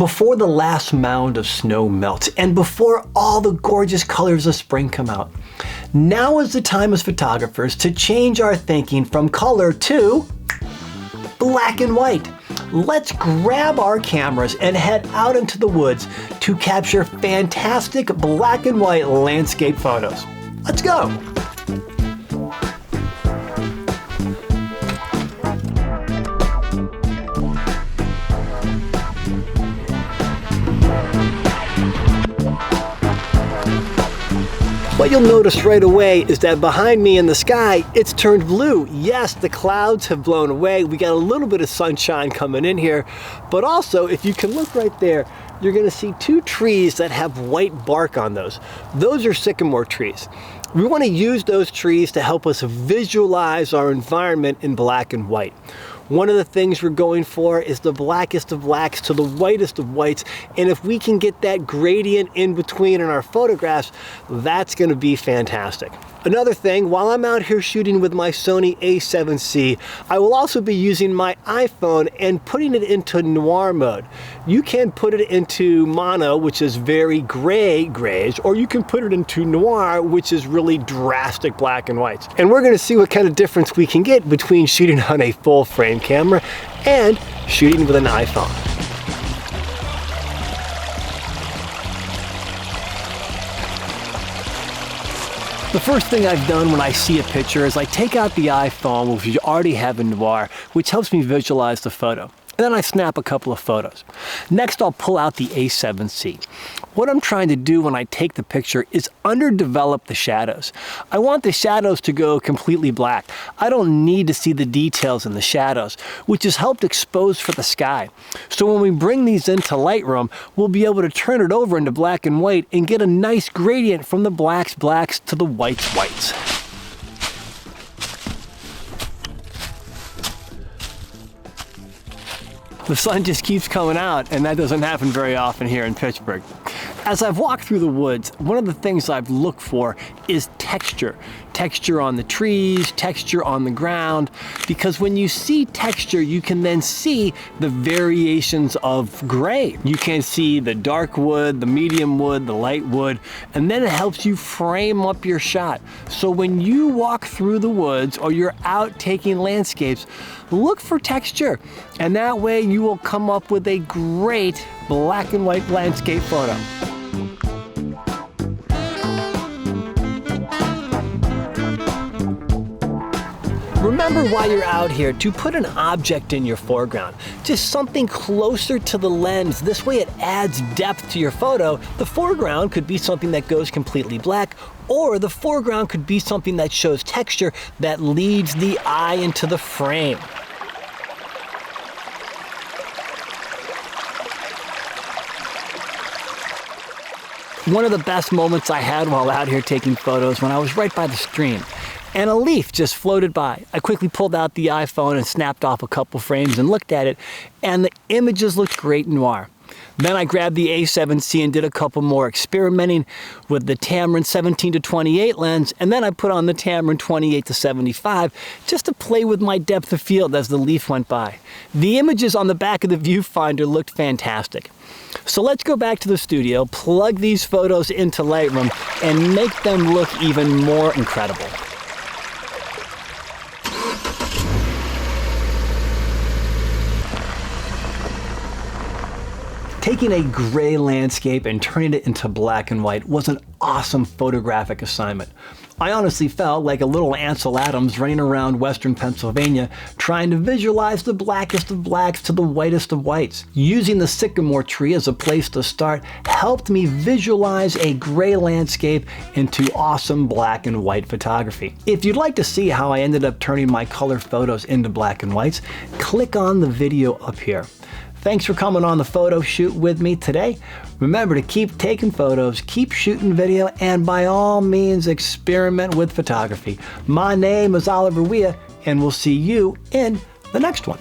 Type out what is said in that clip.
Before the last mound of snow melts and before all the gorgeous colors of spring come out, now is the time as photographers to change our thinking from color to black and white. Let's grab our cameras and head out into the woods to capture fantastic black and white landscape photos. Let's go. What you'll notice right away is that behind me in the sky, it's turned blue. Yes, the clouds have blown away. We got a little bit of sunshine coming in here, but also if you can look right there, you're gonna see two trees that have white bark on those. Those are sycamore trees. We wanna use those trees to help us visualize our environment in black and white. One of the things we're going for is the blackest of blacks to the whitest of whites, and if we can get that gradient in between in our photographs, that's gonna be fantastic. Another thing, while I'm out here shooting with my Sony a7C, I will also be using my iPhone and putting it into noir mode. You can put it into mono, which is very grayish, or you can put it into noir, which is really drastic black and whites. And we're gonna see what kind of difference we can get between shooting on a full frame camera and shooting with an iPhone. The first thing I've done when I see a picture is I take out the iPhone, which you already have in noir, which helps me visualize the photo. And then I snap a couple of photos. Next, I'll pull out the a7C. What I'm trying to do when I take the picture is underdevelop the shadows. I want the shadows to go completely black. I don't need to see the details in the shadows, which is helped expose for the sky. So when we bring these into Lightroom, we'll be able to turn it over into black and white and get a nice gradient from the blacks to the whites. The sun just keeps coming out, and that doesn't happen very often here in Pittsburgh. As I've walked through the woods, one of the things I've looked for is texture. Texture on the trees, texture on the ground, because when you see texture, you can then see the variations of gray. You can see the dark wood, the medium wood, the light wood, and then it helps you frame up your shot. So when you walk through the woods or you're out taking landscapes, look for texture, and that way you will come up with a great black and white landscape photo. Remember while you're out here to put an object in your foreground, just something closer to the lens. This way it adds depth to your photo. The foreground could be something that goes completely black, or the foreground could be something that shows texture that leads the eye into the frame. One of the best moments I had while out here taking photos when I was right by the stream, and a leaf just floated by. I quickly pulled out the iPhone and snapped off a couple frames and looked at it, and the images looked great in noir. Then I grabbed the a7C and did a couple more experimenting with the Tamron 17-28 lens, and then I put on the Tamron 28-75 just to play with my depth of field as the leaf went by. The images on the back of the viewfinder looked fantastic. So let's go back to the studio, plug these photos into Lightroom, and make them look even more incredible. Taking a gray landscape and turning it into black and white was an awesome photographic assignment. I honestly felt like a little Ansel Adams running around western Pennsylvania trying to visualize the blackest of blacks to the whitest of whites. Using the sycamore tree as a place to start helped me visualize a gray landscape into awesome black and white photography. If you'd like to see how I ended up turning my color photos into black and whites, click on the video up here. Thanks for coming on the photo shoot with me today. Remember to keep taking photos, keep shooting video, and by all means experiment with photography. My name is Oliver Weah, and we'll see you in the next one.